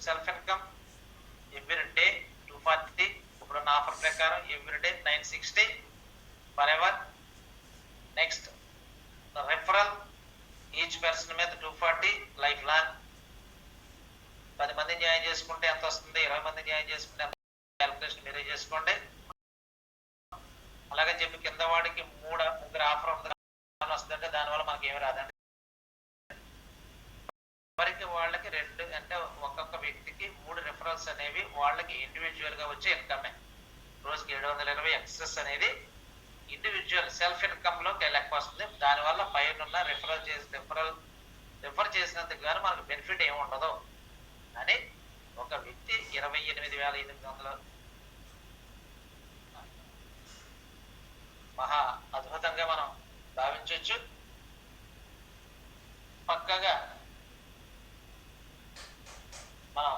Self income every day 240. ఇప్పుడున్న offer ప్రకారం every day 960 for ever. Next referral each person మీద 240 life long. 10 మంది join చేసుకుంటే ఎంత వస్తుంది, 20 మంది జాయిన్ చేసుకుంటే ఎంత క్యాల్కులేషన్ మీరే చేసుకోండి. అలాగే చెప్పి కింద వాడికి ముగ్గురు ఆఫర్ వస్తుందంటే దానివల్ల మనకి ఏమి రాదండి. ఎవరికి వాళ్ళకి 2 అంటే ఒక్కొక్క వ్యక్తికి 3 రిఫరల్స్ అనేవి వాళ్ళకి ఇండివిజువల్ గా వచ్చే ఇన్కమే. రోజుకి 720 ఎక్సెస్ అనేది ఇండివిజువల్ సెల్ఫ్ ఇన్కమ్ లోకి లెక్క వస్తుంది. దానివల్ల పైన రిఫర్ చేసినందుకు గాను మనకు బెనిఫిట్ ఏమి ఉండదు అని ఒక వ్యక్తి 28,800 మహా అద్భుతంగా మనం భావించవచ్చు. పక్కగా మనం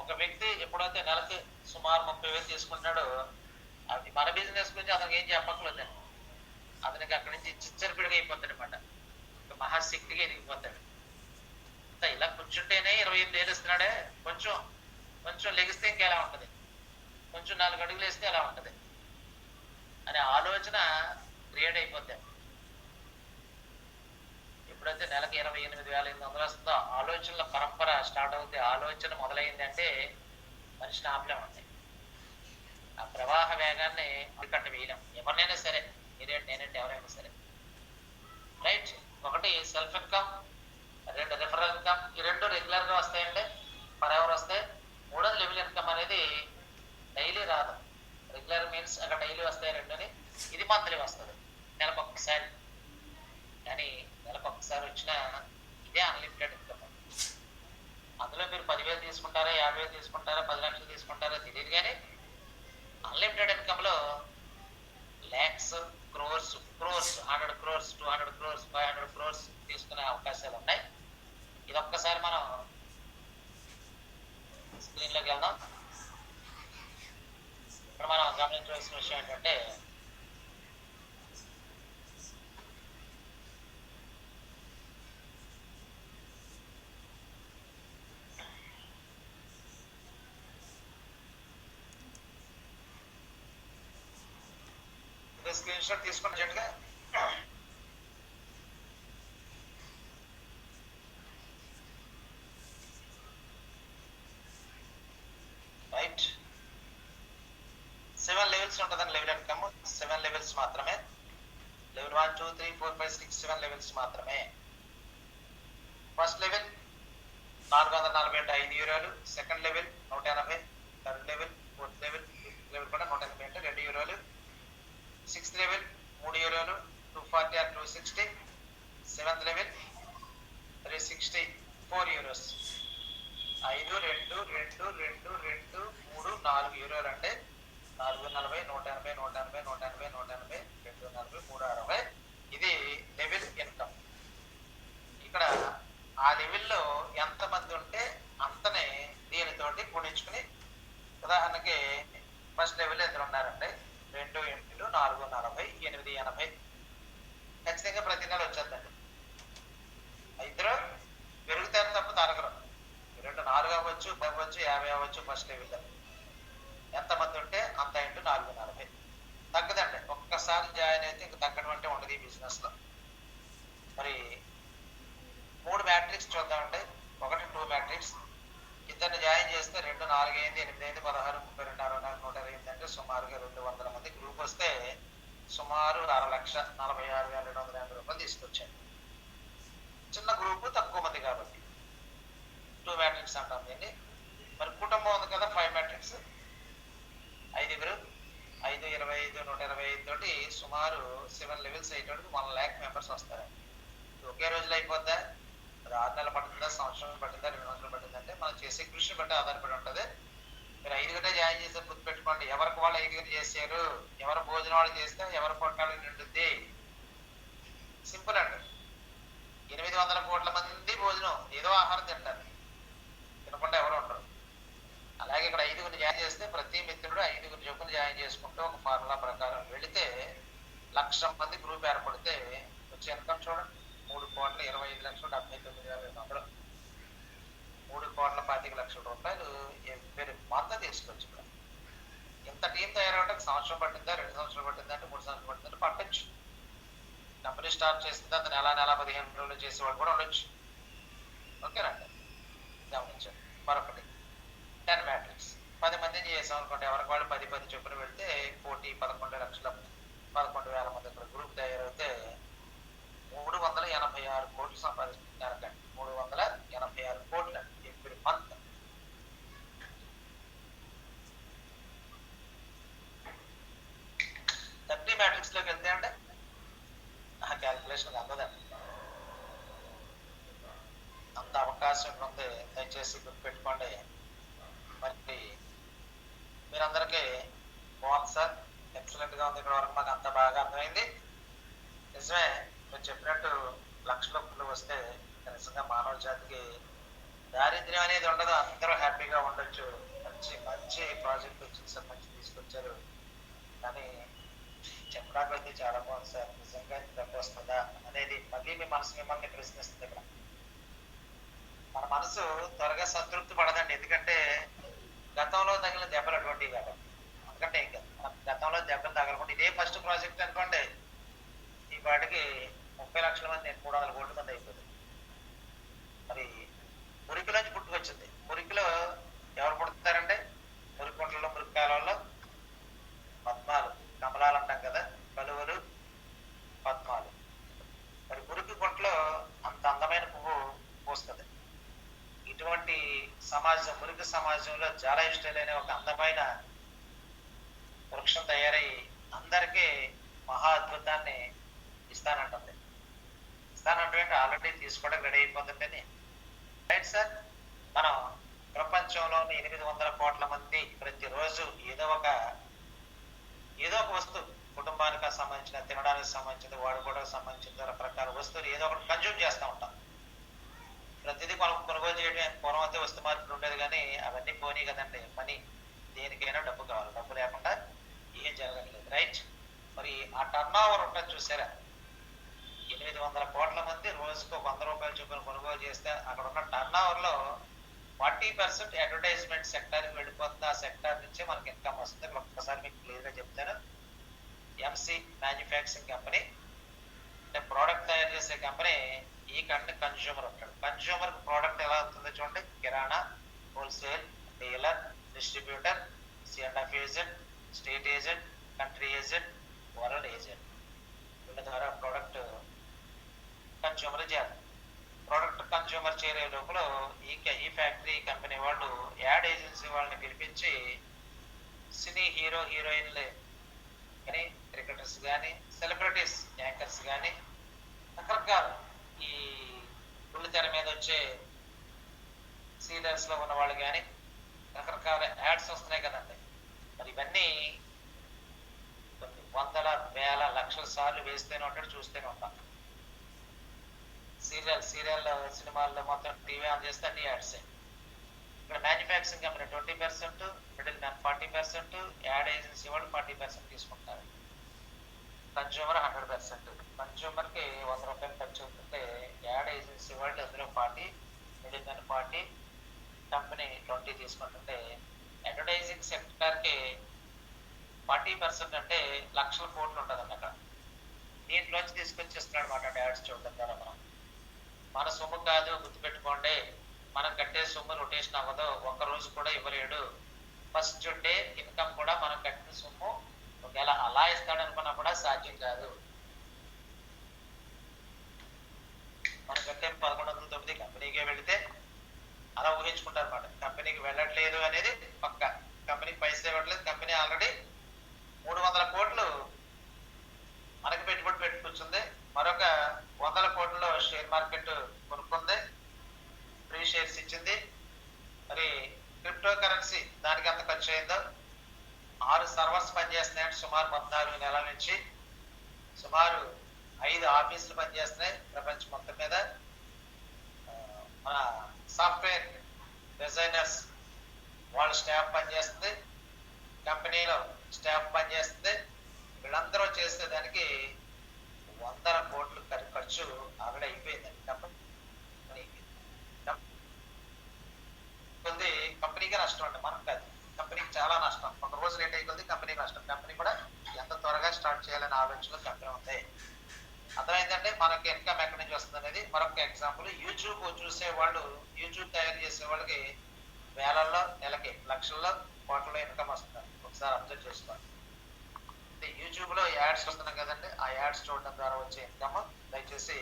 ఒక వ్యక్తి ఎప్పుడైతే నెలకి సుమారు 30,000 తీసుకుంటాడో అది మన బిజినెస్ గురించి అతనికి ఏం చెప్పక్కర్లేదు. అతనికి అక్కడి నుంచి చిచ్చరిపిడిగా అయిపోతాడు అనమాట. మహాశక్తిగా ఎదిగిపోతాడు. ఇలా కూర్చుంటేనే 28,000 ఇస్తున్నాడే, కొంచెం లెగిస్తే ఇంకెలా ఉంటుంది, కొంచెం 4 అడుగులు వేస్తే ఎలా ఉంటుంది అనే ఆలోచన క్రియేట్ అయిపోతాయి. ఎప్పుడైతే నెలకి 28,800 వస్తుందో ఆలోచనల పరంపర స్టార్ట్ అవుతుంది. ఆలోచన మొదలైంది అంటే మనిషిని ఆపలేమండి. ఆ ప్రవాహ వేగాన్ని అరికట్ట వేయలేం. ఎవరినైనా సరే, మీరేంటి నేనంటే ఎవరైనా సరే. రైట్. ఒకటి సెల్ఫ్ ఇన్కమ్, 2 రిఫరల్ ఇన్కమ్. ఈ 2 రెగ్యులర్ గా వస్తాయండి, పర్ ఎవర్ వస్తాయి. 3వ లెవెల్ ఇన్కమ్ అనేది డైలీ రాదు. రెగ్యులర్ మీన్స్ అక్కడ డైలీ వస్తాయి 2. ఇది మంత్లీ వస్తుంది, నెలకు ఒక్కసారి. కానీ నెలకు ఒక్కసారి వచ్చినా ఇదే అన్లిమిటెడ్ ఇన్కమ్. అందులో మీరు 10,000 తీసుకుంటారా, 50,000 తీసుకుంటారా, 10 లక్షలు తీసుకుంటారా తెలియదు. కానీ అన్లిమిటెడ్ ఇన్కమ్ లో lakhs, crores, 100 crores, 200 crores, 500 crores తీసుకునే అవకాశాలు ఉన్నాయి. ఇది ఒక్కసారి మనం స్క్రీన్ లోకి వెళ్దాం. ఇప్పుడు మనం గమనించవలసిన విషయం ఏంటంటే స్క్రీన్ షాట్ తీసుకుని జట్టుగా రైట్. 7 లెవెల్స్ ఉంటుందండి లెవెల్ ఇన్కమ్. 7 లెవెల్స్ మాత్రమే. లెవెల్ 1, 2, 3, 4, 5, 6, 7 లెవెల్స్ మాత్రమే. ఫస్ట్ లెవెల్ 440 5 యూరోలు. Second level 180. Third level, fourth level, fifth level కూడా 180 అంటే 2 యూరోలు. 6th లెవెల్ 3 యూరోలు, 240 or 260. 7th level 360, 4 euros. 5 2 2 2 2 3 4 యూరోలు అంటే 440 180 180 180 180 240 360. ఇది లెవెల్ ఇన్కమ్. ఇక్కడ ఆ లెవెల్లో ఎంతమంది ఉంటే అంతనే దీనితోటి గుణించుకుని, ఉదాహరణకి ఫస్ట్ లెవెల్ ఇద్దరు ఉన్నారండి, 2 × 440 880. ఖచ్చితంగా ప్రతి నెల వచ్చేద్దండి. ఇద్దరు పెరుగుతారు తప్ప తరగరు. 2 4 అవ్వచ్చు, 10 అవ్వచ్చు, 50 అవ్వచ్చు. ఫస్ట్ లెవెల్ ఎంతమంది ఉంటే అంత × 440 తగ్గదండి. ఒక్కసారి జాయిన్ అయితే ఇంక తగ్గడం అంటే ఉండదు ఈ బిజినెస్ లో. మరి 3 మ్యాట్రిక్స్ చూద్దామండి. 1 2 మ్యాట్రిక్స్. ఇద్దరిని జాయిన్ చేస్తే 2 4 అయింది, 8 అయింది, 16 32 64 128 అంటే సుమారుగా 200 మంది గ్రూప్ వస్తే సుమారు 6,46,280 రూపాయలు తీసుకొచ్చాను. చిన్న గ్రూపు, తక్కువ మంది కాబట్టి 2 మ్యాట్రిక్స్ అంటాం దీన్ని. మరి కుటుంబం ఉంది కదా, 5 మ్యాట్రిక్స్. 5 5 25 125 తోటి సుమారు 7 లెవెల్స్ అయ్యేటోడికి 1 lakh మెంబర్స్ వస్తారు. ఒకే రోజులో అయిపోద్దా, 6 నెలలు పడుతుందా, సంవత్సరం పట్టిందా, 2 సంవత్సరాలు పట్టిందంటే మనం చేసే కృషి బట్టి ఆధారపడి ఉంటుంది. మీరు 5 జాయిన్ చేస్తే గుర్తుపెట్టుకోండి, ఎవరికి వాళ్ళు 5 చేశారు, ఎవరు భోజనం వాళ్ళు చేస్తే ఎవరి పొట్టాలు నిండుద్ది. సింపుల్ అండి. 800 కోట్ల మంది భోజనం ఏదో ఆహారం తింటారు, తినకుండా ఎవరు ఉండరు. అలాగే ఇక్కడ 5 జాయిన్ చేస్తే ప్రతి మిత్రుడు 5 చొప్పున జాయిన్ చేసుకుంటూ ఒక ఫార్ములా ప్రకారం వెళితే 1,00,000 మంది గ్రూప్ ఏర్పడితే వచ్చే ఇన్కమ్ చూడండి, 3,25,79,500. 3,25,00,000 లక్షల రూపాయలు ఎవ్రీ మంత్ తీసుకోవచ్చు. ఇక్కడ ఇంత టీం తయారవడానికి సంవత్సరం పట్టిందా, 2 సంవత్సరాలు పట్టిందా అంటే 3 సంవత్సరాలు పట్టిందంటే పట్టొచ్చు. కంపెనీ స్టార్ట్ చేసింది అంత నెల 15 రోజులు చేసేవాడు కూడా ఉండొచ్చు. ఓకేనండి, గమనించండి. మరొకటి 10 మ్యాట్రిక్స్ 10 మందిని చేసాం అనుకోండి, ఎవరికి వాళ్ళు 10 చొప్పున వెళ్తే 11,00,000 మంది ఇక్కడ గ్రూప్ తయారైతే 386 కోట్లు సంపాదిస్తున్నారండి. 386 కోట్లు ఎవ్రీ మంత్. 30 మ్యాట్రిక్స్ లోకి వెళ్తే అంటే ఆ క్యాల్కులేషన్ అందదండి. అంత అవకాశం ఉంది, దయచేసి గుర్తుపెట్టుకోండి. మరి మీరందరికీ బాగుంది సార్, ఎక్సలెంట్ గా ఉంది. ఇక్కడ వరకు మాకు అంత బాగా అర్థమైంది. నిజమే, మీరు చెప్పినట్టు లక్షలు వస్తే నిజంగా మానవ జాతికి దారిద్ర్యం అనేది ఉండదు, అందరూ హ్యాపీగా ఉండొచ్చు. మంచి ప్రాజెక్ట్ వచ్చింది సార్, మంచి తీసుకొచ్చారు. కానీ చెప్పడానికి అయితే చాలా బాగుంది సార్. నిజంగా డబ్బు వస్తుందా అనేది మళ్ళీ మీ మనసు మిమ్మల్ని ప్రశ్నిస్తుంది. ఇక్కడ మన మనసు త్వరగా సంతృప్తి పడదండి, ఎందుకంటే గతంలో తగిలిన దెబ్బలు అటువంటివి కాబట్టి. ఎందుకంటే ఇంకా గతంలో దెబ్బలు తగలకుండా ఇదే ఫస్ట్ ప్రాజెక్ట్ అనుకోండి, ఈ పాటికి 30 లక్షల మంది 300 కోట్ల మంది అయిపోతుంది. మరి మురికిలోంచి పుట్టుకొచ్చింది. మురికిలో ఎవరు పుడతారంటే మురికుంటలో, మురికి కాలంలో పద్మాలు, కమలాలు అంటాం కదా, కలువలు, పద్మాలు. మరి మురికి గుంటలో అంత అందమైన పువ్వు పూస్తుంది. ఇటువంటి సమాజం, మురికి సమాజంలో చాలా ఇష్టమైన ఒక అందమైన వృక్షం తయారై అందరికీ మహా అద్భుతాన్ని ఇస్తానంటుంది. ఇస్తానంటే ఆల్రెడీ తీసుకోవడం రెడీ అయిపోతుందని. రైట్ సార్, మనం ప్రపంచంలోని 800 కోట్ల మంది ప్రతిరోజు ఏదో ఒక వస్తువు, కుటుంబానికి సంబంధించిన, తినడానికి సంబంధించిన, వాడుకోవడానికి సంబంధించిన రకరకాల వస్తువులు ఏదో ఒకటి కన్జ్యూమ్ చేస్తూ ఉంటాం. ప్రతిదీ మనం కొనుగోలు చేయడం పూర్వం అయితే వస్తు మార్పులు ఉండేది, కానీ అవన్నీ పోనీ కదండి. మనీ, దేనికైనా డబ్బు కావాలి, డబ్బు లేకుండా ఏం జరగట్లేదు. రైట్, మరి ఆ టర్న్ ఓవర్ ఉంటుంది చూసారా, 800 కోట్ల మంది రోజుకు 100 రూపాయల చొప్పున కొనుగోలు చేస్తే అక్కడ ఉన్న టర్న్ ఓవర్ లో 40% అడ్వర్టైజ్మెంట్ సెక్టార్కి వెళ్ళిపోతుంది. ఆ సెక్టార్ నుంచే మనకి ఇన్కమ్ వస్తుంది. ఒక్కసారి మీకు క్లియర్ గా చెప్తాను. ఎంసీ మ్యానుఫ్యాక్చరింగ్ కంపెనీ అంటే ప్రోడక్ట్ తయారు చేసే కంపెనీ. ఈ కంపెనీ కన్జ్యూమర్ ఉంటాడు. కన్జ్యూమర్ ప్రోడక్ట్ ఎలా అవుతుందో చూడండి, కిరాణా, wholesale, dealer, distributor, C&F agent, state agent, country agent, world agent. వీళ్ళ ద్వారా ప్రోడక్ట్ కన్జ్యూమర్ చేయాలి. ప్రోడక్ట్ కన్జ్యూమర్ చేరే లోపల ఈ ఫ్యాక్టరీ కంపెనీ వాళ్ళు యాడ్ ఏజెన్సీ వాళ్ళని పిలిపించి సినీ హీరో హీరోయిన్లు కానీ, క్రికెటర్స్ కానీ, సెలబ్రిటీస్, యాంకర్స్ కానీ, రకరకాల ఈ బుల్లి తెర మీద వచ్చే సీరియల్స్ లో ఉన్న వాళ్ళు కానీ రకరకాల యాడ్స్ వస్తున్నాయి కదండి. మరి ఇవన్నీ కొన్ని వందల, వేల, లక్షల సార్లు వేస్తూనే ఉంటాడు, చూస్తూనే ఉంటాం. సీరియల్ సినిమాల్లో మొత్తం టీవీ ఆన్ చేస్తే అన్ని యాడ్స్. ఇక్కడ manufacturing company 20%, middle man 40%, ad agency వాళ్ళు 40% తీసుకుంటారు. కన్జ్యూమర్ 100%. కన్జ్యూమర్ కి 100 రూపాయలు ఖర్చు అవుతుంటే యాడ్ ఏజెన్సీ వాళ్ళు అందులో 40, మిడిల్ మ్యాన్ 40, కంపెనీ 20 తీసుకుంటుంటే అడ్వర్టైజింగ్ సెక్టర్ కి 40% అంటే లక్షల కోట్లు ఉంటుందండి అక్కడ. దీంట్లోంచి తీసుకొచ్చేస్తున్నాడు అనమాట యాడ్స్ చూడడం ద్వారా. మన సొమ్ము కాదు, గుర్తుపెట్టుకోండి, మనం కట్టే సొమ్ము రొటేషన్ అవ్వదు, ఒక్క రోజు కూడా ఇవ్వలేడు. ఫస్ట్ డే ఇన్కమ్ కూడా మనం కట్టిన సొమ్ము ఒకవేళ అలా ఇస్తాడు అనుకున్నా కూడా సాధ్యం కాదు. మనం కట్టే 1109 కంపెనీకే వెళితే అలా ఊహించుకుంటారు అనమాట. కంపెనీకి వెళ్ళట్లేదు అనేది పక్క, కంపెనీకి పైసలు ఇవ్వట్లేదు. కంపెనీ ఆల్రెడీ 300 కోట్లు మనకి పెట్టుబడి పెట్టుకొచ్చింది. మరొక 100 కోట్లలో షేర్ మార్కెట్ కొనుక్కుంది, ఫ్రీ షేర్స్ ఇచ్చింది. మరి క్రిప్టో కరెన్సీ దానికి ఎంత ఖర్చు అయిందో, 6 సర్వర్స్ పనిచేస్తున్నాయంటే సుమారు 14 నెలల నుంచి. సుమారు 5 ఆఫీసులు పనిచేస్తున్నాయి ప్రపంచం మొత్తం మీద. మన సాఫ్ట్వేర్ డిజైనర్స్ వాళ్ళ స్టాఫ్ పనిచేస్తుంది, కంపెనీలో స్టాఫ్ పనిచేస్తుంది. వీళ్ళందరూ చేసే దానికి 100 కోట్లు ఖర్చు ఆల్రెడీ అయిపోయిందండి. కొద్ది కంపెనీకి నష్టం అండి, మనకు కాదు. కంపెనీకి చాలా నష్టం. ఒక రోజు లేట్ అయ్యి కొద్ది కంపెనీకి నష్టం. కంపెనీ కూడా ఎంత త్వరగా స్టార్ట్ చేయాలనే ఆలోచనలో కంపెనీ ఉంది. అర్థమైందంటే మనకి ఇన్కమ్ ఎక్కడి నుంచి వస్తుంది అనేది మరొక ఎగ్జాంపుల్. యూట్యూబ్ చూసే వాళ్ళు, యూట్యూబ్ తయారు చేసే వాళ్ళకి వేలల్లో, నెలకి లక్షల్లో, కోట్లలో ఇన్కమ్ వస్తుంది. ఒకసారి అబ్జర్వ్ చేసుకోండి. యూట్యూబ్ లో యాడ్స్ వస్తున్నాయి కదండి, ఆ యాడ్స్ చూడడం ద్వారా వచ్చే ఇన్కమ్ దయచేసి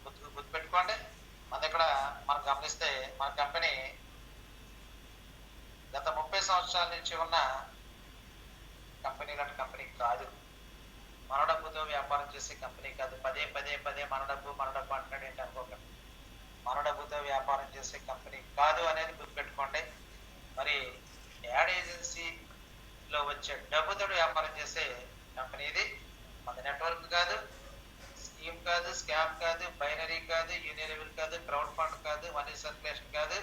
గుర్తుపెట్టుకోండి. మన ఇక్కడ మనం గమనిస్తే మన కంపెనీ గత 30 సంవత్సరాల నుంచి ఉన్న కంపెనీ లాంటి కంపెనీ కాదు. మన డబ్బుతో వ్యాపారం చేసే కంపెనీ కాదు. పదే పదే పదే మన డబ్బు అంటాడు ఏంటి అనుకోకండి. మన డబ్బుతో వ్యాపారం చేసే కంపెనీ కాదు అనేది గుర్తుపెట్టుకోండి. మరి యాడ్ ఏజెన్సీలో వచ్చే డబ్బుతో వ్యాపారం చేసే కంపెనీ ఇది. మన నెట్వర్క్ కాదు, స్కీమ్ కాదు, స్కామ్ కాదు, బైనరీ కాదు, యూనిలెవెల్ కాదు, క్రౌడ్ ఫండ్ కాదు, మనీ సర్క్యులేషన్ కాదు,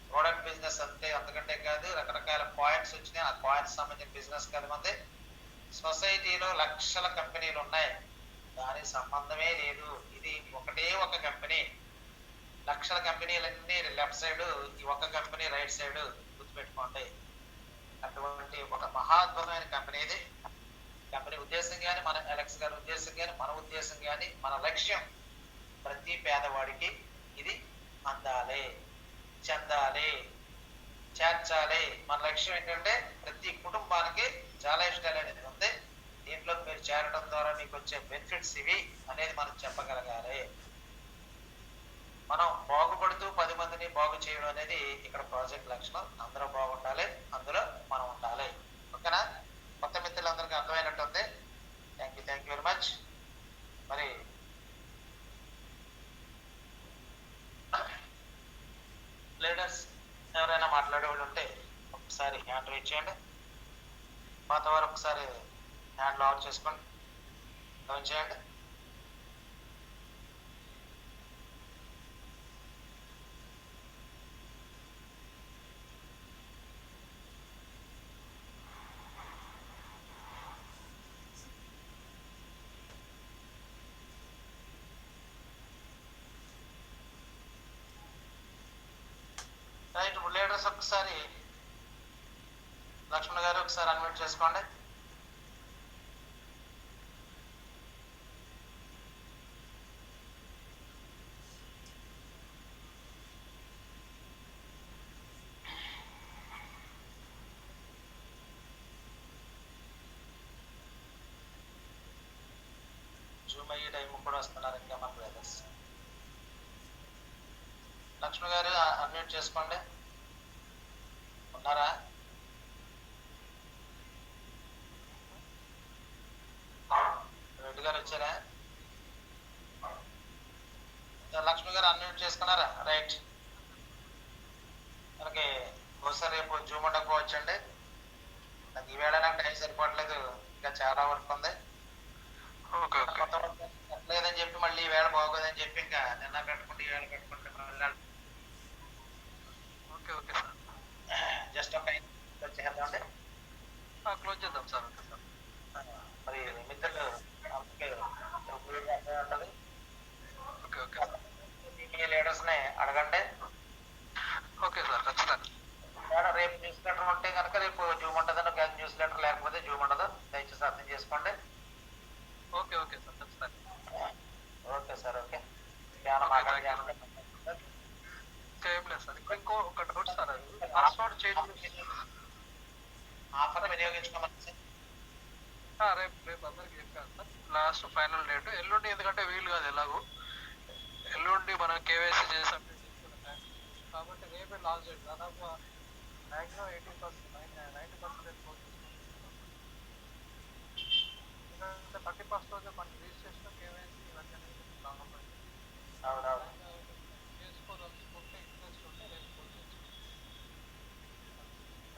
ప్రోడక్ట్ బిజినెస్ అంతే, అంతకంటే కాదు. రకరకాల పాయింట్స్ వచ్చినాయి, ఆ పాయింట్స్ సంబంధించిన బిజినెస్ కాదు మంది. సొసైటీలో లక్షల కంపెనీలు ఉన్నాయి, దానికి సంబంధమే లేదు. ఇది ఒకటే ఒక కంపెనీ. లక్షల కంపెనీలన్నీ లెఫ్ట్ సైడ్, ఈ ఒక్క కంపెనీ రైట్ సైడ్. గుర్తుపెట్టుకోండి. అటువంటి ఒక మహాద్భుతమైన కంపెనీ ఇది. కంపెనీ ఉద్దేశం కానీ, మన అలెక్స్ గారి ఉద్దేశం కానీ, మన ఉద్దేశం కానీ, మన లక్ష్యం ప్రతి పేదవాడికి ఇది అందాలి, చెందాలి, చేర్చాలి. మన లక్ష్యం ఏంటంటే ప్రతి కుటుంబానికి చాలా ఇష్టాలు అనేది ఉంది. దీంట్లో మీరు చేరడం ద్వారా మీకు వచ్చే బెనిఫిట్స్ ఇవి అనేది మనం చెప్పగలగాలి. మనం బాగుపడుతూ 10 మందిని బాగు చేయడం అనేది ఇక్కడ ప్రాజెక్ట్ లక్షణం. అందరూ బాగుండాలి, అందులో మనం ఉండాలి. ఓకేనా? కొత్త మిత్రులందరికీ అర్థమైనట్టుంది. Thank you very much. మరి లీడర్స్ ఎవరైనా మాట్లాడేవాళ్ళు ఉంటే ఒకసారి హ్యాండ్ రైజ్ చేయండి. పాత వారు ఒకసారి హ్యాండ్ లాక్ చేసుకోండి, డౌన్ చేయండి. రైట్, లీడర్స్ ఒకసారి లక్ష్మణ్ గారు ఒకసారి అన్మ్యూట్ చేసుకోండి. జూమ్ అయ్యే టైం కూడా వస్తున్నారు ఇంకా మన బ్రదర్స్. లక్ష్మణ్ గారు అన్మ్యూట్ చేసుకోండి. ఉన్నారా? రెడ్డి గారు వచ్చారా? లక్ష్మి గారు అన్మ్యూట్ చేసుకున్నారా? రైట్. మనకి బహుశా రేపు జూమ్ ఉండకపోవచ్చండి. నాకు ఈవేళ నాకు టైం సరిపోవట్లేదు, ఇంకా చాలా వర్క్ ఉంది. కొత్త వర్క్ లేదని చెప్పి మళ్ళీ ఈవేళ బాగోదని చెప్పి ఇంకా నిన్న పెట్టుకుంటే ఈవేళ పెట్టుకుంటే ఓకే సార్, జస్ట్ ఒక వచ్చేద్దామండి, క్లోజ్ చేద్దాం సార్. Okay sir. మరి మిత్రులు ఉంటుంది. ఓకే మీ లీడర్స్ ని అడగండి. ఓకే సార్, ఖచ్చితంగా. రేపు న్యూస్ లెటర్ ఉంటే కనుక రేపు జూమ్ ఉంటుందని, ఒక న్యూస్ లెటర్ లేకపోతే జూమ్ ఉండదు. దయచేసి అర్థం చేసుకోండి. ఓకే సార్, ఖచ్చితంగా. Okay sir. ఓకే, ఏం లేదు సార్. ఇంకో ఒక doubt sir, password change offer వినియోగించుకోమని రేపు అందరికి చెప్పాను సార్. లాస్ట్ ఫైనల్ డేట్ ఎల్లుండి, ఎందుకంటే వీలు కాదు ఎలాగో. ఎల్లుండి మనం కేవైసీ చేసి అప్డేట్ చేసుకునే టైం కాబట్టి రేపే లాస్ట్ డేట్. దాదాపు మ్యాక్సిమం 90% పోస్ట్ ఎందుకంటే 31st రోజు మనకి రిజిస్ట్రేషన్, కేవైసీ ఇవన్నీ చేసుకోదలుచుకుంటే ఇంట్రెస్ట్ ఉంటే రేపు పోస్ట్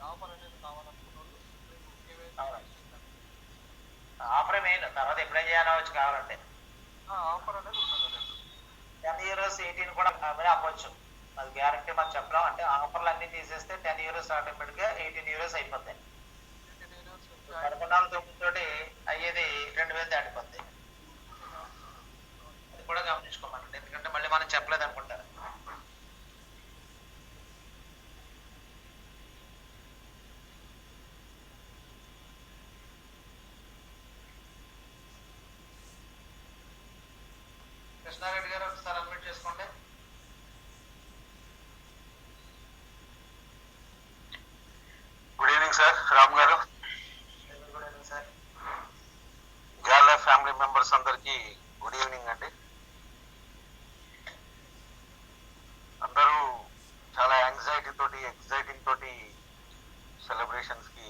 ఆఫర్ అనేది కావాలనుకున్నారు. రేపు కేవైసీ ఆఫర్ మెయిన్, తర్వాత ఎప్పుడేం చేయాలవచ్చు కావాలంటే ఆఫర్ అనేది ఉంటుంది. 10 euros 18 కూడా అవ్వచ్చు, అది గ్యారంటీ మనం చెప్పలేం. అంటే ఆఫర్లు అన్ని తీసేస్తే 10 euros ఆటోమేటిక్ గా 18 euros అయిపోతాయి. 11,900 అయ్యేది 2,000 దాటిపోతాయి. అది కూడా గమనించుకోమండి, ఎందుకంటే మళ్ళీ మనం చెప్పలేదు అనుకుంటారు. కృష్ణారెడ్డి గారు ఒకసారి అడ్మిట్ చేసుకోండి. గుడ్ ఈవినింగ్ సార్, రామ్ గారు. Good evening sir. గ్యాలా ఫ్యామిలీ మెంబర్స్ అందరికి గుడ్ ఈవినింగ్ అండి. అందరూ చాలా యాంగ్జైటీ తోటి ఎగ్జైటింగ్ తోటి సెలబ్రేషన్స్ కి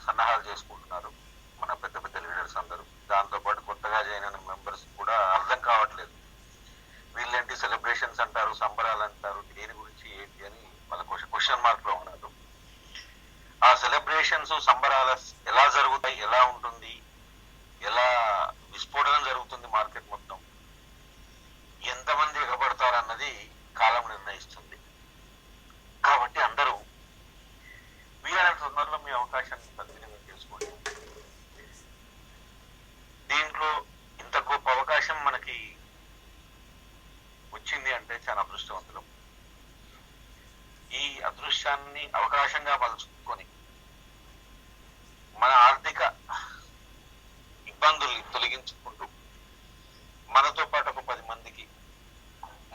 సన్నాహాలు చేసుకుంటున్నారు మన పెద్ద పెద్ద లీడర్స్ అందరూ. దాంతోపాటు కొత్తగా జాయిన్ అయిన మెంబర్స్ కూడా అర్థం కావట్లేదు, వీళ్ళేంటి సెలబ్రేషన్స్ అంటారు, సంబరాలు అంటారు, దేని గురించి ఏంటి అని వాళ్ళ క్వశ్చన్ మార్క్ లో ఉన్నారు. ఆ సెలబ్రేషన్స్ సంబరాల ఎలా జరుగుతాయి, ఎలా ఉంటుంది, ఎలా విస్ఫోటనం జరుగుతుంది మార్కెట్ మొత్తం, ఎంతమంది ఎగబడతారన్నది కాలం నిర్ణయిస్తుంది. కాబట్టి అందరూ వీలైన తొందరలో మీ అవకాశాన్ని సద్వినియోగం చేసుకోండి. దీంట్లో ఇంత గొప్ప అవకాశం మనకి వచ్చింది అంటే చాలా అదృష్టవంతులం. ఈ అదృష్టాన్ని అవకాశంగా మలుచుకొని మన ఆర్థిక ఇబ్బందుల్ని తొలగించుకుంటూ మనతో పాటు ఒక 10 మందికి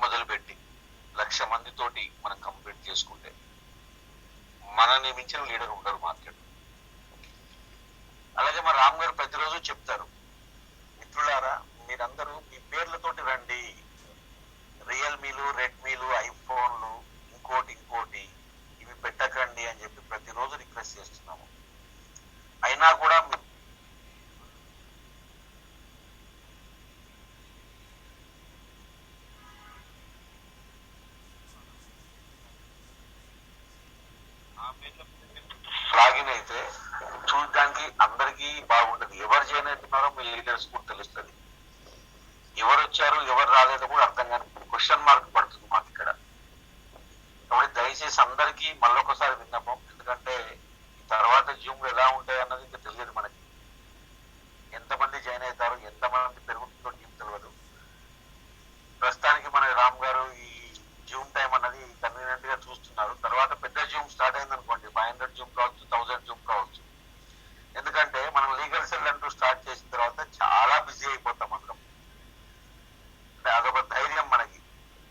మొదలుపెట్టి 1,00,000 మందితోటి మనం కంప్లీట్ చేసుకుంటే మనల్ని మించిన లీడర్ ఉండరు మార్కెట్. అలాగే మా రామ్ గారు ప్రతిరోజు చెప్తారు, మిత్రులారా మీరందరూ మీ పేర్లతోటి రండి, రియల్మీలు, రెడ్మీలు, ఐఫోన్లు, ఇంకోటి ఇవి పెట్టకండి అని చెప్పి ప్రతిరోజు రిక్వెస్ట్ చేస్తున్నాము. అయినా కూడా లాగిన్ అయితే చూడడానికి అందరికీ బాగుంటది. ఎవరు జాయిన్ అవుతున్నారో మీ లీడర్స్ కూడా తెలుస్తుంది, ఎవరు వచ్చారు ఎవరు రాలేదో కూడా అర్థం కాని క్వశ్చన్ మార్క్ పడుతుంది మాకు ఇక్కడ. కాబట్టి దయచేసి అందరికీ మళ్ళొకసారి విన్నపం, ఎందుకంటే తర్వాత జూమ్ ఎలా ఉంటాయి అన్నది ఇంకా తెలియదు మనకి. ఎంతమంది జాయిన్ అవుతారు, ఎంతమంది పెరుగుతుందో ఏం తెలియదు. ప్రస్తుతానికి మన రామ్ గారు ఈ జూమ్ టైం అన్నది కన్వీనియంట్ గా చూస్తున్నారు. తర్వాత పెద్ద జూమ్ స్టార్ట్ అయింది అనుకోండి, 500 జూమ్ కావచ్చు, 1000 జూమ్ కావచ్చు. ఎందుకంటే మనం లీగల్ సెల్ అంటూ స్టార్ట్ చేసిన తర్వాత చాలా బిజీ అయిపోతాం అందరం. అంటే అదొక ధైర్యం మనకి.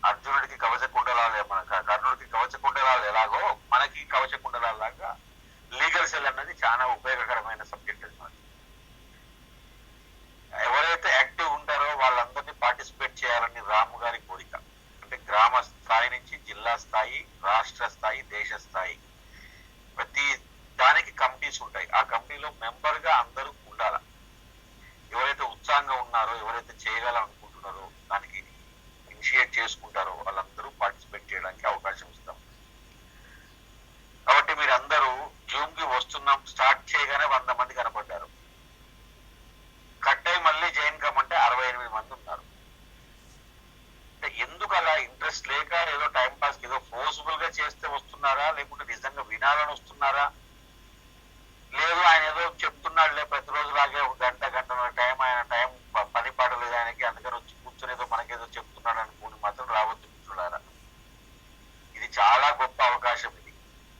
అర్జునుడికి కవచ కుండలాలే, మన కర్ణుడికి కవచ కుండలాలు ఎలాగో మనకి కవచ కుండలాగా లీగల్ సెల్ అన్నది చాలా ఉపయోగకరమైన సబ్జెక్ట్ అది మనకి. ఎవరైతే యాక్టివ్ ఉంటారో వాళ్ళందరినీ పార్టిసిపేట్ చేయాలని రాము గారి కోరిక. అంటే గ్రామ స్థాయి నుంచి జిల్లా స్థాయి, రాష్ట్ర స్థాయి, దేశ స్థాయి, ప్రతి దానికి కమిటీస్ ఉంటాయి. ఆ కమిటీలో మెంబర్ గా అందరూ ఉండాల. ఎవరైతే ఉత్సాహంగా ఉన్నారో, ఎవరైతే చేయాలనుకుంటున్నారో, దానికి ఇనిషియేట్ చేసుకుంటారో వాళ్ళందరూ పార్టిసిపేట్ చేయడానికి అవకాశం ఇస్తాం. కాబట్టి మీరందరూ జూమ్ కి వస్తున్నాం స్టార్ట్ చేయగానే 100 మంది కనపడ్డారు. కట్ అయి మళ్ళీ జాయిన్ కమ్మంటే 68 మంది ఉన్నారు. అంటే ఎందుకు అలా? ఇంట్రెస్ట్ లేక, ఏదో టైం పాస్ ఏదో ఫోర్స్ఫుల్ గా చేస్తే వస్తున్నారా, లేకుంటే నిజంగా వినాలని వస్తున్నారా? లేదు ఆయన ఏదో చెప్తున్నాడులే ప్రతిరోజు లాగే ఒక గంటన్నర టైం, ఆయన టైం పని పాడలేదు ఆయనకి, అందుకని వచ్చి కూర్చొని ఏదో మనకేదో చెప్తున్నాడు అనుకుని మాత్రం రావద్దు మిత్రులారా. ఇది చాలా గొప్ప అవకాశం.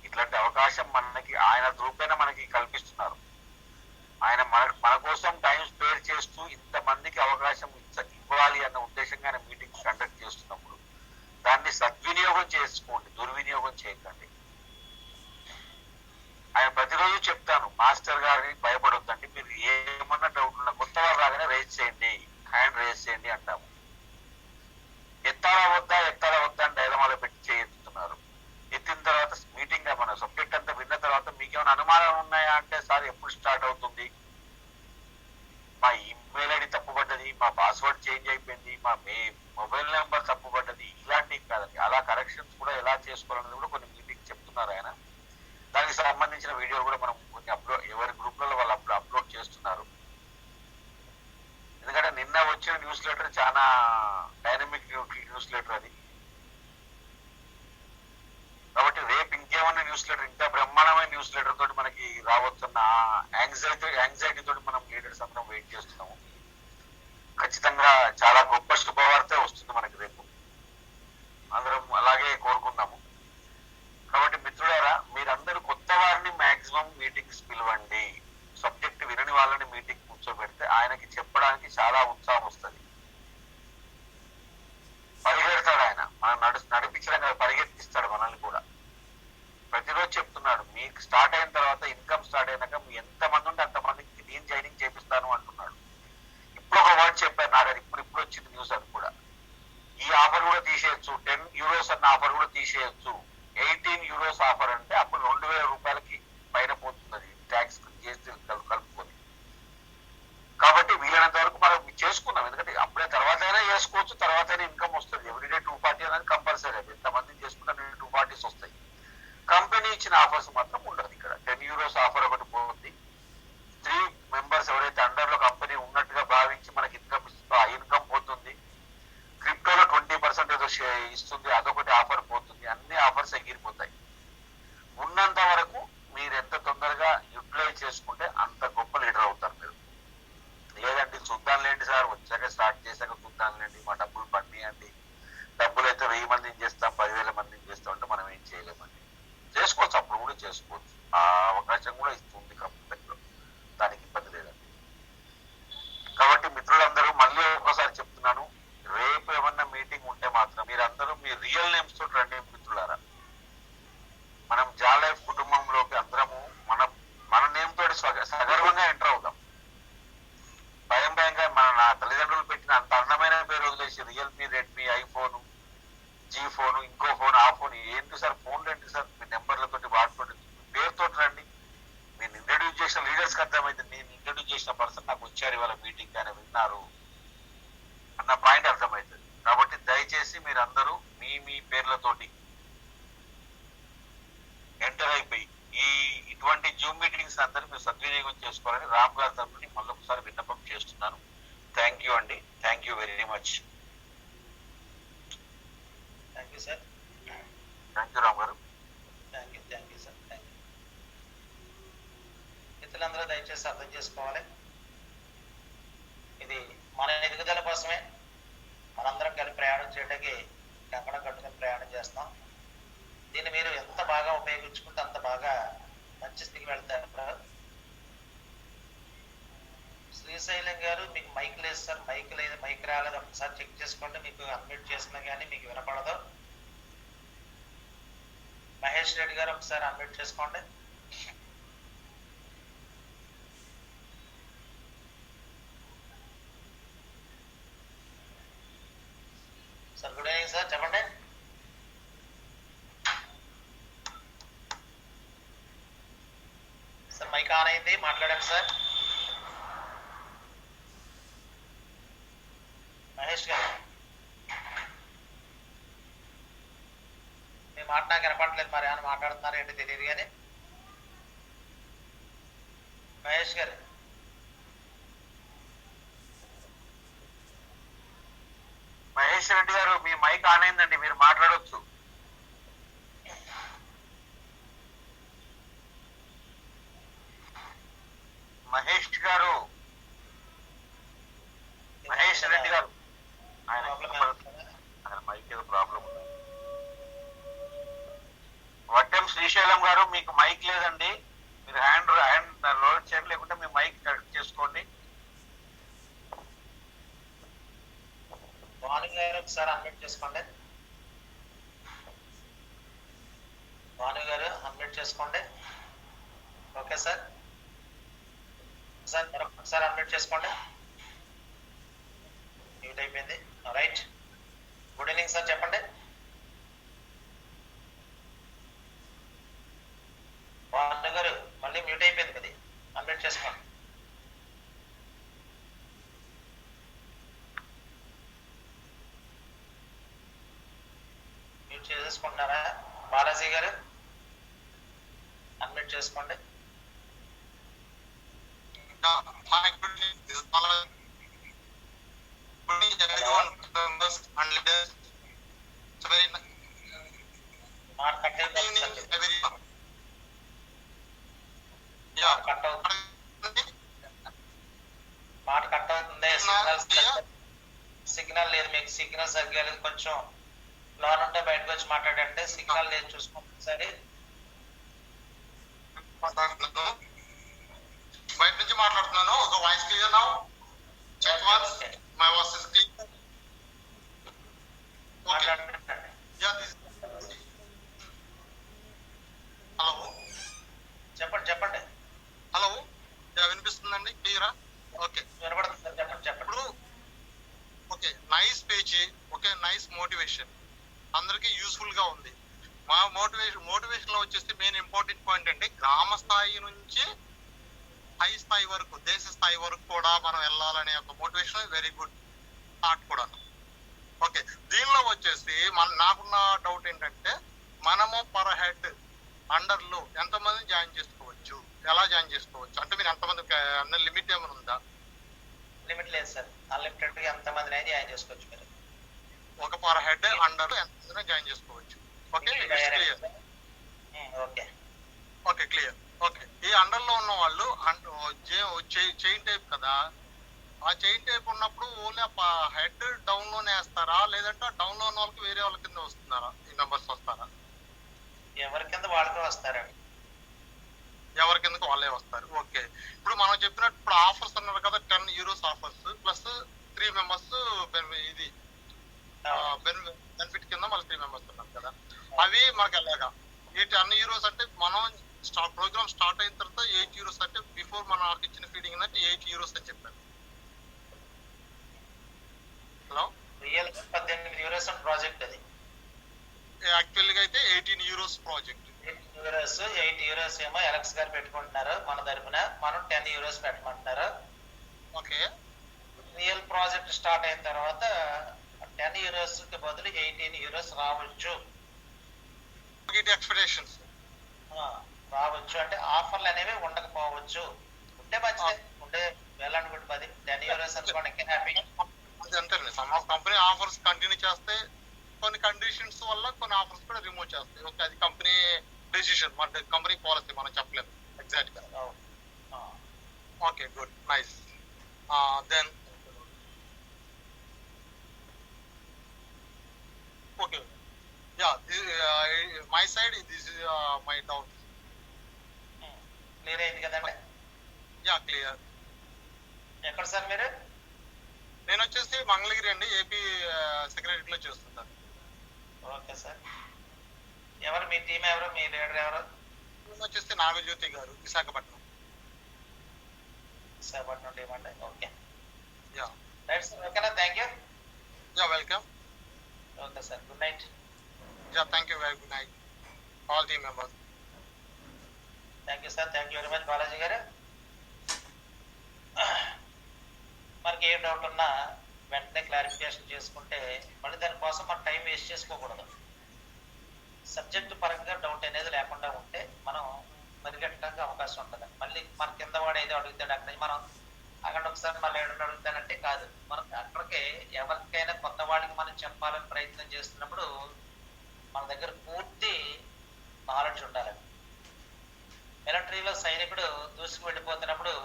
ఇట్లాంటి అవకాశం మనకి ఆయన రూపేణ మనకి కల్పిస్తున్నారు. ఆయన మన కోసం టైం స్పేర్ చేస్తూ ఇంతమందికి అవకాశం ఇవ్వాలి అన్న ఉద్దేశంగా ఆయన మీటింగ్స్ కండక్ట్ చేస్తున్నప్పుడు దాన్ని సద్వినియోగం చేసుకోండి, దుర్వినియోగం చేయకండి. ఆయన ప్రతిరోజు చెప్తాను, మాస్టర్ గారిని భయపడొద్దండి, మీరు ఏమన్నా డౌట్ ఉన్నా కొత్త వారు రాగానే రేజ్ చేయండి, హ్యాండ్ రేజ్ చేయండి అంటాము. ఎత్తాలా వద్దా అని డైలమాలో పెట్టి చేస్తున్నారు. ఎత్తిన తర్వాత మీటింగ్ మన సబ్జెక్ట్ అంతా విన్న తర్వాత మీకేమైనా అనుమానాలు ఉన్నాయా అంటే, సార్ ఎప్పుడు స్టార్ట్ అవుతుంది, మా ఈమెయిల్ ఐడి తప్పుపడ్డది, మా పాస్వర్డ్ చేంజ్ అయిపోయింది, మా మొబైల్ నెంబర్ తప్పుపడ్డది, ఇలాంటివి కాదండి. అలా కరెక్షన్స్ కూడా ఎలా చేసుకోవాలనేది కూడా కొన్ని మీటింగ్ చెప్తున్నారు ఆయన. దానికి సంబంధించిన వీడియో కూడా మనం కొన్ని ఎవరి గ్రూప్లలో వాళ్ళు అప్లోడ్ చేస్తున్నారు. ఎందుకంటే నిన్న వచ్చిన న్యూస్ లెటర్ చాలా డైనమిక్ న్యూస్ లెటర్ అది. కాబట్టి రేపు ఇంకేమన్నా న్యూస్ లెటర్, ఇంకా బ్రహ్మాండమైన న్యూస్ లెటర్ తోటి మనకి రావచ్చున్న యాంగ్జైటీ తోటి మనం లీడర్స్ అందరం వెయిట్ చేస్తున్నాము. ఖచ్చితంగా చాలా గొప్ప శుభవార్త వస్తుంది మనకి రేపు, అందరం అలాగే కోరుకున్నాము. కాబట్టి మిత్రులారా, మీరందరూ కొత్త వారిని మాక్సిమం మీటింగ్స్ పిలవండి. సబ్జెక్ట్ వినని వాళ్ళని మీటింగ్ కూర్చోబెడితే ఆయనకి చెప్పడానికి చాలా ఉత్సాహం వస్తుంది. మీకు స్టార్ట్ అయిన తర్వాత ఇన్కమ్ స్టార్ట్ అయినాక మీ ఎంత మంది ఉంటే అంతమందికి నేను జాయినింగ్ చేపిస్తాను అంటున్నాడు. ఇప్పుడు ఒక వర్డ్ చెప్పారు నాకు, అది ఇప్పుడు వచ్చింది న్యూస్. అది కూడా ఈ ఆఫర్ కూడా తీసేయచ్చు, €10 అన్న ఆఫర్ కూడా తీసేయచ్చు. €18 ఆఫర్ అంటే అప్పుడు ₹2,000 పైన పోతుంది అది ట్యాక్స్ జీఎస్టీ కలుపుకొని. కాబట్టి వీలైనంత వరకు మనం చేసుకున్నాం, ఎందుకంటే అప్పుడే తర్వాత అయినా చేసుకోవచ్చు, తర్వాత అయినా ఇన్కమ్ వస్తుంది. ఎవ్రీడే 240 అనేది కంపల్సరీ. అది ఎంతమంది చేసుకుంటే 240 వస్తాయి. కంపెనీ ఇచ్చిన ఆఫర్స్ మాత్రం ఉండదు. ఇక్కడ €10 ఆఫర్ ఒకటి పోతుంది. 3 మెంబర్స్ ఎవరైతే అండర్ లో కంపెనీ ఉన్నట్టుగా భావించి మనకి ఇన్కమ్ ఇస్తుందో ఆ ఇన్కమ్ పోతుంది. క్రిప్టోలో 20% ఏదో ఇస్తుంది, అదొకటి ఆఫర్ పోతుంది. అన్ని ఆఫర్స్ ఎగిరిపోతాయి. ఉన్నంత వరకు మీరు ఎంత తొందరగా యూటిలైజ్ చేసుకుంటే అంత గొప్ప లీడర్ అవుతారు మీరు. లేదండి చూద్దాంలేండి సార్, వచ్చాక స్టార్ట్ చేశాక చూద్దాంలేండి, మా డబ్బులు పడినాయండి, డబ్బులు అయితే 1000 మందిని చేస్తాం, 10,000 మందిని చేస్తాం అంటే మనం ఏం చేయలేమండి. చేసుకోవచ్చు, అప్పుడు కూడా చేసుకోవచ్చు. ఆ అవకాశం కూడా ఇస్తుంది కంపెనీలో, దానికి ఇబ్బంది లేదండి. కాబట్టి మిత్రులందరూ మళ్ళీ ఒకసారి చెప్తున్నాను, రేపు ఏమన్నా మీటింగ్ ఉంటే మాత్రం మీరందరూ మీ రియల్ నేమ్స్ తోటి రండి మిత్రులారా. మనం జాలైఫ్ కుటుంబంలోకి అందరము మన నేమ్ తోటి సగర్వంగా ఎంటర్ అవుదాం. భయంగా నా తల్లిదండ్రులు పెట్టిన అంత అందమైన పేరు వదిలేసి రియల్మీ, రెడ్మీ, ఐఫోన్, జీ ఫోన్, ఇంకో ఫోన్, ఆ ఫోన్ ఏంటి సార్, ఫోన్లు ఏంటి సార్, మీ నెంబర్లతోటి వాటితోటి పేరుతోటి రండి. నేను ఇంట్రడ్యూస్ చేసిన లీడర్స్కి అర్థమైంది, నేను ఇంట్రడ్యూస్ చేసిన పర్సన్ నాకు వచ్చారు ఇవాళ మీటింగ్ అని విన్నారు అన్న పాయింట్ అర్థమవుతుంది. కాబట్టి దయచేసి మీరందరూ మీ పేర్లతోటి ఎంటర్ అయిపోయి ఇటువంటి జూమ్ మీటింగ్స్ అందరూ మీరు సద్వినియోగం చేసుకోవాలని రామ్ గారి తరఫున మళ్ళొకసారి విన్నపం చేస్తున్నాను. థ్యాంక్ యూ అండి, thank you very much. Thank you sir. Thank you Ram గారు. Thank you sir. Thank you. మిత్రులందరూ దయచేసి అర్థం చేసుకోవాలి, ఇది మన ఎదుగుదల కోసమే. మనందరం కలిసి ప్రయాణం చేయడానికి కంకణం కట్టుకుని ప్రయాణం చేస్తాం. దీన్ని మీరు ఎంత బాగా ఉపయోగించుకుంటే అంత బాగా మంచి స్థితికి వెళ్తారు. శ్రీశైలం గారు, మీకు మైక్ లేదు సార్, మైక్ రాలేదు, ఒకసారి చెక్ చేసుకోండి. మీకు అన్మ్యూట్ చేసినా కానీ మీకు వినపడదు. మహేష్ రెడ్డి గారు ఒకసారి అన్మ్యూట్ చేసుకోండి. సార్ గుడ్ ఈవినింగ్ సార్, చెప్పండి. సార్ మైక్ ఆన్ అయింది, మాట్లాడండి సార్. మహేష్ గారు మీ మాట నాకు వినపడలేదు, మరి ఏమైనా మాట్లాడుతున్నారు ఏంటి తెలియదు కానీ. మహేష్ గారు మహేష్ రెడ్డి గారు మీ మైక్ ఆన్ అయిందండి, మీరు మాట్లాడవచ్చు. మహేష్ గారు, మహేష్ రెడ్డి గారు, ఆయన మైక్ ఏదో ప్రాబ్లం ఉంది. వట్టెం శ్రీశైలం గారు మీకు మైక్ లేదండి, మీరు హ్యాండ్ లోడ్ చేయండి, లేకుంటే మీ మైక్ కరెక్ట్ చేసుకోండి. భాను గారు ఒకసారి అన్మ్యూట్ చేసుకోండి. భాను గారు అన్మ్యూట్ చేసుకోండి. Okay sir. సార్ మరొకసారి అన్మ్యూట్ చేసుకోండి. మ్యూట్ అయిపోయింది. రైట్. గుడ్ ఈవినింగ్ సార్, చెప్పండి. భాను గారు మళ్ళీ మ్యూట్ అయిపోయింది, అది అన్మ్యూట్ చేసుకోండి. మ్యూట్ చేసేసుకుంటున్నారా? బాలాజీ గారు అన్మ్యూట్ చేసుకోండి. మాట కట్ అవుతుంది. సిగ్నల్ లేదు, మీకు సిగ్నల్ సరిగ్గా లేదు. కొంచెం లోన్ ఉంటే బయటకు వచ్చి మాట్లాడంటే. సిగ్నల్ లేదు, చూసుకోండి సరే. బయట నుంచి మాట్లాడుతున్నాను. ఒక voice clear now. Check once my voice is clear. మాట్లాడండి. Yeah this. హలో అందరికీ యూస్ఫుల్ గా ఉంది. మా మోటివేషన్ లో వచ్చేసి మెయిన్ ఇంపార్టెంట్ పాయింట్ అంటే గ్రామ స్థాయి నుంచి హై స్థాయి వరకు, దేశ స్థాయి వరకు కూడా మనం వెళ్ళాలనే ఒక మోటివేషన్ వెరీ గుడ్ థాట్ కూడా. ఓకే, దీనిలో వచ్చేసి నాకున్న డౌట్ ఏంటంటే మనము పర్ హెడ్ అండర్ లో ఎంతమంది జాయిన్ చేసుకోవచ్చు, ఎలా జాయిన్ చేసుకోవచ్చు అంటే మీరు ఎంతమంది అన్న లిమిట్ ఏమైనా ఉందా? లిమిట్ లేదు సార్, అన్లిమిటెడ్ గా ఎంతమంది అయితే జాయిన్ చేసుకోవచ్చు మీరు. ఒక పర్ హెడ్ అండర్ ఎంతమంది జాయిన్ చేసుకోవచ్చు. Okay clear. Okay okay clear. Okay, ఈ అండర్ లో ఉన్న వాళ్ళు చైన్ టైప్ కదా, ఆ చైన్ టైప్ ఉన్నప్పుడు ఓన్లీ హెడ్ డౌన్ లోనే వేస్తారా లేదంటే డౌన్ లో ఉన్న వాళ్ళకి వేరే వాళ్ళ కింద వస్తున్నారా, ఈ మెంబర్స్ వస్తారా? ఎవరి కింద వాళ్ళకే వస్తారండి. ఎవరి కిందకి వాళ్ళే వస్తారు. ఓకే, ఇప్పుడు మనం చెప్పినట్టు ఇప్పుడు ఆఫర్స్ అన్నారు కదా, 10 euros ఆఫర్స్ ప్లస్ 3 members ఇది బెనిఫిట్ కింద మళ్ళీ 3 members ఉన్నారు కదా, అవి మాకు ఎలాగా? ఈ 10 euros అంటే మనం ప్రోగ్రామ్ స్టార్ట్ అయిన తర్వాత 8 euros అంటే బిఫోర్ మనం ఇచ్చిన ఫీడింగ్ అంటే 8 euros అని చెప్పారు. హలో, రియల్ 18 euros ప్రాజెక్ట్ అది. యాక్చువల్ గా అయితే 18 euros ప్రాజెక్ట్. 8 euros ఏమో ఎలక్స్ గారు పెట్టుకుంటున్నారు మన తరఫున, మనం 10 euros పెట్టమంటున్నారు. ఓకే, రియల్ ప్రాజెక్ట్ స్టార్ట్ అయిన తర్వాత 10 euros కి బదులు 18 euros రావచ్చు. ఎక్స్పెక్టేషన్స్ రావచ్చు అంటే ఆఫర్లు అనేవి ఉండకపోవచ్చు. ఉంటే మంచిదే, ఉంటే వెళ్ళనుకుంటే 10 euros అనుకోండి ఇంకా హ్యాపీ. అంతే, some of company offers continue చేస్తే కొన్ని కండిషన్స్ వల్ల కొన్ని ఆఫర్స్ కూడా రిమూవ్ చేస్తాయి. ఓకే, అది కంపెనీ డెసిషన్, మన కంపెనీ పాలసీ, మనం చెప్పలేదు ఎగ్జాక్ట్ గా. Okay good, nice. Then okay, yeah my side this is my doubt. Clear అయింది కదండి? Yeah clear. ఎక్కడ సార్ మీరు? నేను వచ్చేసి మంగళగిరి అండి, ఏపీ సెక్రటరీలో చేస్తుంటాను. ఓకే సార్, ఎవరు మీ టీం, ఎవరు మీ లీడర్ ఎవరు? వచ్చేసి నాగజ్యోతి గారు, విశాఖపట్నం. విశాఖపట్నం టీం అండి. Okay, yeah right sir. ఓకేనా, thank you. Yeah welcome. Okay sir, good night. Yeah thank you, very good night all team members. Thank you sir, thank you very much Balaji గారు. మనకి ఏ doubt ఉన్నా వెంటనే clarification చేసుకుంటే మళ్ళీ దానికోసం మనం టైం వేస్ట్ చేసుకోకూడదు. సబ్జెక్టు పరంగా డౌట్ అనేది లేకుండా ఉంటే మనం పరిగెట్టడానికి అవకాశం ఉంటుంది. మళ్ళీ మన కింద వాడు ఏదో అడుగుతాడు, అక్కడ మనం అక్కడ ఒకసారి మళ్ళీ ఏడు అడుగుతానంటే కాదు. మనం అక్కడికి ఎవరికైనా కొత్త వాళ్ళకి మనం చెప్పాలని ప్రయత్నం చేస్తున్నప్పుడు మన దగ్గర పూర్తి నాలెడ్జ్ ఉండాలి. మిలిటరీలో సైనికుడు దూసుకు వెళ్ళిపోతున్నప్పుడు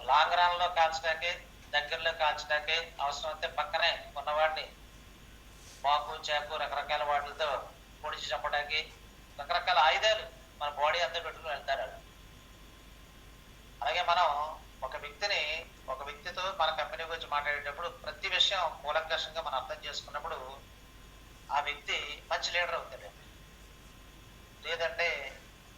లాంగ్ రన్ లో కాల్చడాకే, దగ్గరలో కాల్చడాకే అవసరమైతే పక్కనే ఉన్నవాడిని బాకు, చాకు, రకరకాల వాటితో పొడిచి చంపడానికి రకరకాల ఆయుధాలు మన బాడీ అంతా పెట్టుకుని వెళ్తారు. అలాగే మనం ఒక వ్యక్తితో మన కంపెనీ గురించి మాట్లాడేటప్పుడు ప్రతి విషయం కూలంకషంగా మనం అర్థం చేసుకున్నప్పుడు ఆ వ్యక్తి మంచి లీడర్ అవుతాడు. లేదంటే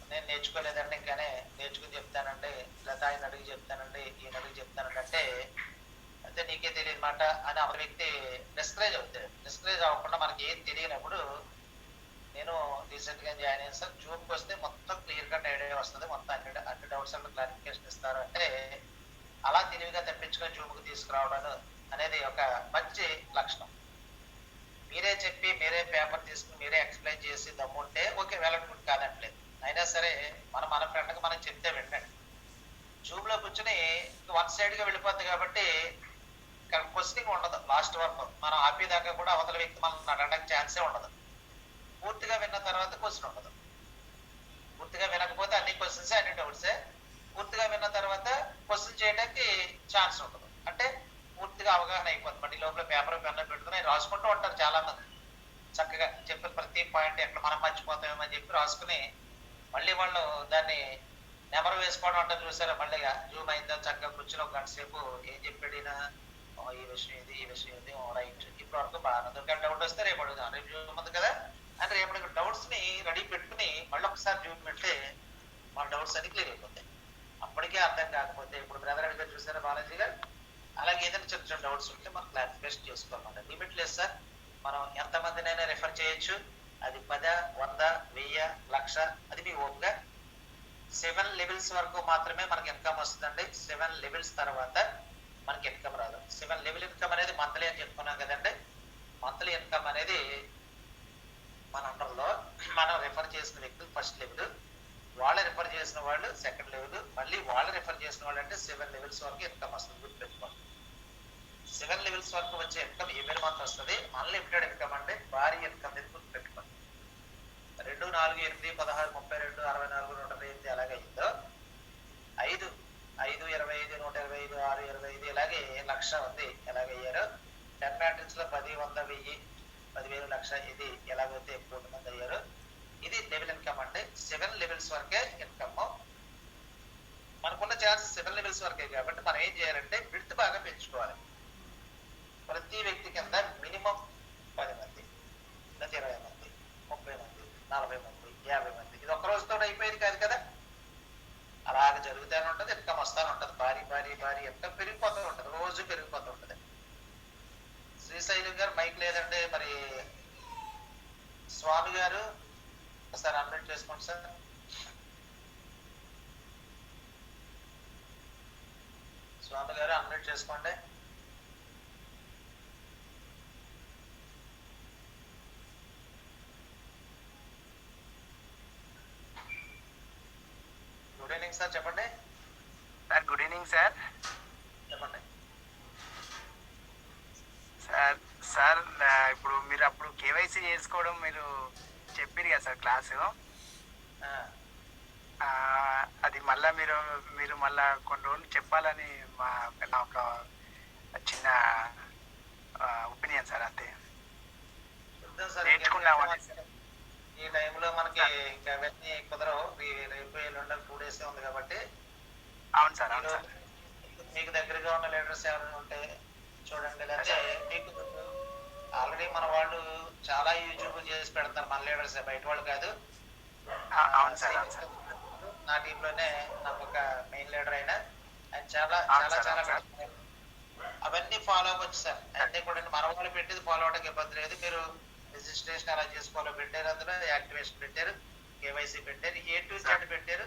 నేను నేర్చుకోలేదంటే ఇంకానే నేర్చుకుని చెప్తానంటే, లేదా ఆయన అడిగి చెప్తానండి, ఈయన అడిగి చెప్తానంటే అంటే నీకే తెలియదు మాట అని ఆ వ్యక్తి డిస్కరేజ్ అవుతాడు. డిస్కరేజ్ అవ్వకుండా మనకి ఏం తెలియనప్పుడు, నేను రీసెంట్ గా జాయిన్ అయ్యాను సార్, జూమ్కి వస్తే మొత్తం క్లియర్ కట్ ఐడియా వస్తుంది, మొత్తం అన్ని డౌట్స్ అంతా క్లారిఫికేషన్ ఇస్తారు అంటే అలా తెలివిగా తప్పించుకొని జూమ్కి తీసుకురావడం అనేది ఒక మంచి లక్షణం. మీరే చెప్పి మీరే పేపర్ తీసుకుని మీరే ఎక్స్ప్లెయిన్ చేసి దమ్ముంటే ఓకే, వెళ్ళకుండా కాదంటలేదు. అయినా సరే మన ఫ్రెండ్కి మనం చెప్తే వినండి. జూమ్ లో కూర్చుని వన్ సైడ్ గా వెళ్ళిపోద్ది కాబట్టి క్వశ్చనింగ్ ఉండదు. లాస్ట్ వరకు మనం ఆపేదాకా కూడా అవతల వ్యక్తి మనం అడగడానికి ఛాన్సే ఉండదు. పూర్తిగా విన్న తర్వాత క్వశ్చన్ ఉండదు. పూర్తిగా వినకపోతే అన్ని క్వశ్చన్సే, అన్ని డౌట్సే. పూర్తిగా విన్న తర్వాత క్వశ్చన్ చేయడానికి ఛాన్స్ ఉండదు. అంటే పూర్తిగా అవగాహన అయిపోతుంది. మళ్ళీ లోపల పేపర్ పెన్ పెట్టుకుని రాసుకుంటూ ఉంటారు చాలా మంది. చక్కగా చెప్పిన ప్రతి పాయింట్ ఎక్కడ మనం మర్చిపోతామేమని చెప్పి రాసుకుని మళ్ళీ వాళ్ళు దాన్ని నెమరు వేసుకోవడం అంటారు చూసారా. మళ్ళీ జూమ్ అయిందా చక్కగా కూర్చుని ఒక గంట సేపు ఏం చెప్పాడినా, ఈ విషయం ఇది, ఈ విషయం ఇది, రైట్, ఇప్పటి వరకు బాగా దొరికే డౌట్ వస్తే రేపు అడుగుదాం, రేపు జూమ్ ఉంది కదా అని రేపు డౌట్స్ ని రెడీ పెట్టుకుని మళ్ళీ ఒకసారి జూమ్ పెడితే మన డౌట్స్ అన్ని క్లియర్ అయిపోతాయి. అప్పటికే అర్థం కాకపోతే ఇప్పుడు బ్రదర్ అడిగారు చూసారా బాలాజీ గారు, అలాగే ఏదైనా చిన్న చిన్న డౌట్స్ ఉంటే మనం క్లారిఫికేషన్ చేసుకోవాలన్నమాట. లిమిట్ లేదు సార్, మనం ఎంతమందినైనా రిఫర్ చేయొచ్చు. అది 10, 100, 1000, 1,00,000 అది మీ ఓపుగా. 7 లెవెల్స్ వరకు మాత్రమే మనకి ఇన్కమ్ వస్తుందండి. 7 లెవెల్స్ తర్వాత మనకి ఇన్కమ్ రాదు. 7 లెవెల్ ఇన్కమ్ అనేది మంత్లీ అని చెప్పుకున్నాం కదండి. మంత్లీ ఇన్కమ్ అనేది మన అండర్లో మనం రిఫర్ చేసిన వ్యక్తులు ఫస్ట్ లెవెల్, వాళ్ళు రిఫర్ చేసిన వాళ్ళు సెకండ్ లెవెల్, మళ్ళీ వాళ్ళు రిఫర్ చేసిన వాళ్ళు అంటే 7 లెవెల్స్ వరకు ఇన్కమ్ వస్తుంది. గుర్తుపెట్టుకోండి. 7 లెవెల్స్ వరకు వచ్చే ఇన్కమ్ ఎవరి మంత్ వస్తుంది? అన్లిమిటెడ్ ఇన్కమ్ అంటే భారీ ఇన్కమ్ అనేది గుర్తుపెట్టుకోండి. 2, 4, 8, 16, 32, 64, 128 ఎలాగైందో 5, 5, 25, 125, 6, 25 ఇలాగే 1,00,000 ఉంది ఎలాగయ్యారో 10 మ్యాట్రిక్స్ లో 10, 100, 1000, 10,000, 1,00,000 ఇది ఎలాగైతే ఎక్కువ మంది అయ్యారో ఇది లెవెల్ ఇన్కమ్ అంటే 7 లెవెల్స్ వరకే ఇన్కమ్. మనకున్న ఛాన్సెస్ 7 లెవెల్స్ వరకే కాబట్టి మనం ఏం చేయాలంటే విడ్త్ బాగా పెంచుకోవాలి. ప్రతి వ్యక్తి కింద మినిమం 10 మంది, లేదా 20 మంది, 30 మంది, 40 మంది, 50 మంది. ఇది ఒక్క రోజుతో అయిపోయేది కాదు కదా. అలాగ జరుగుతూనే ఉంటుంది, ఇన్కమ్ వస్తానే ఉంటుంది. భారీ భారీ భారీ ఇన్కమ్ పెరిగిపోతూ ఉంటుంది, రోజు పెరిగిపోతూ ఉంటుంది. శ్రీశైలం గారు మైక్ లేదండి, మరి స్వామి గారు ఒకసారి అన్మ్యూట్ చేసుకోండి సార్. స్వామి గారు అన్మ్యూట్ చేసుకోండి. గుడ్ ఈవినింగ్ సార్, చెప్పండి సార్. Good evening sir. చెప్పండి సార్ సార్ ఇప్పుడు మీరు అప్పుడు కేవైసీ చేసుకోవడం మీరు చెప్పారు కదా సార్ క్లాసు. అది మళ్ళీ మీరు మళ్ళీ కొన్ని రోజులు చెప్పాలని నా ఒక చిన్న ఒపీనియన్ సార్. అంతే, నేర్చుకున్నామని. ఈ టైంలో మనకి ఇంకా అవన్నీ కుదరవు. రేపు ఎల్లుండి 2 days ఉంది కాబట్టి. అవును సార్, అవును సార్. మీకు దగ్గరగా ఉన్న లీడర్స్ ఎవరైనా ఉంటే చూడండి. లేకపోతే మీకు ఆల్రెడీ మన వాళ్ళు చాలా యూట్యూబ్ చేసి పెడతారు, మన లీడర్స్, బయట వాళ్ళు కాదు. అవును సార్, అవును సార్. నా టీంలోనే నాకు ఒక మెయిన్ లీడర్ అయినా ఆయన చాలా చాలా చాలా పెడతారు. అవన్నీ ఫాలో అవ్వచ్చు సార్. అన్నీ కూడా మన వాళ్ళు పెట్టేది ఫాలో అవడానికి ఇబ్బంది లేదు. మీరు రిజిస్ట్రేషన్ అలా చేసుకోవాలో పెట్టారు, అందులో యాక్టివేషన్ పెట్టారు, కేవైసీ పెట్టారు, A to Z పెట్టారు.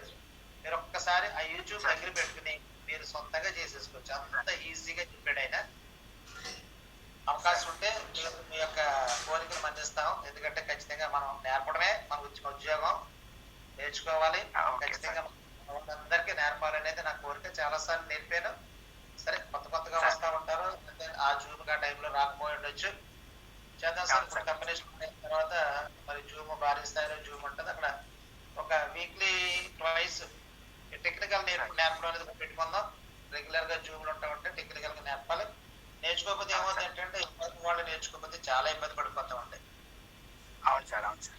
మీరు ఒక్కసారి ఆ యూట్యూబ్ దగ్గర పెట్టుకుని మీరు సొంతంగా చేసేసుకోవచ్చు. అంత ఈజీగా చెప్పాడు ఆయన. అవకాశం ఉంటే మీ యొక్క కోరికను మన్నిస్తాం. ఎందుకంటే ఖచ్చితంగా మనం నేర్పడమే మన ఉద్యోగం. నేర్చుకోవాలి ఖచ్చితంగా. అందరికీ నేర్పాలనేది నా కోరిక. చాలా సార్లు నేర్పాను. సరే, కొత్తగా వస్తా ఉంటారు, ఆ జూమ్ ఆ టైంలో రాకపోయి ఉండొచ్చు. చేద్దాం సార్. ఇప్పుడు కంపెనీషన్ అయిన తర్వాత మరి జూమ్ భారీ స్థాయిలో జూమ్ ఉంటుంది. అక్కడ ఒక వీక్లీ ట్వైస్ టెక్నికల్ నేర్పడం అనేది పెట్టుకుందాం. రెగ్యులర్ గా జూమ్లు ఉంటా ఉంటే టెక్నికల్ గా నేర్పాలి. నేర్చుకోకపోతే ఏమవుతుంది ఏంటంటే వాళ్ళు నేర్చుకోకపోతే చాలా ఇబ్బంది పడిపోతా ఉంటాయి. అవును సార్, అవును సార్.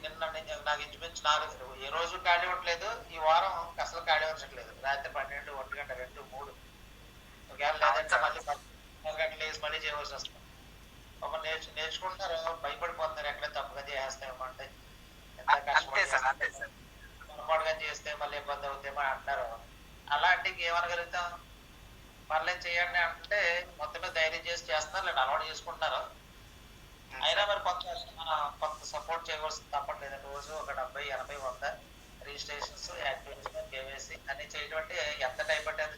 నిన్న నాకు ఇంచుమించు 4 ఏ రోజు ఖాళీ ఇవ్వట్లేదు. ఈ వారం అసలు ఖాళీ ఇవ్వట్లేదు. రాత్రి 12, 1 గంట, 2, 3 ఒకవేళ లేదంటే మళ్ళీ 4 గంటలు వేసి మళ్ళీ చేయవలసి వస్తుంది. ఒక నేర్చుకుంటున్నారు, భయపడిపోతున్నారు ఎక్కడ తప్పుగా చేస్తామో అంటే. ఎంత కష్టపడి పొరపాటుగా చేస్తే మళ్ళీ ఇబ్బంది అవుతామో అంటున్నారు. అలాంటి ఏమనగలుగుతాం? పర్లేదు చేయండి అంటే మొత్తమే ధైర్యం చేసి చేస్తున్నారు, లేదా అలవాటు చేసుకుంటున్నారు. అయినా మరి కొంత సపోర్ట్ చేయవలసి తప్పట్లేదు. రోజు ఒక 70, 80, 100 రిజిస్ట్రేషన్స్, యాక్టివేషన్, కేవైసీ అన్ని చేయడం అంటే ఎంత టైం పట్టేది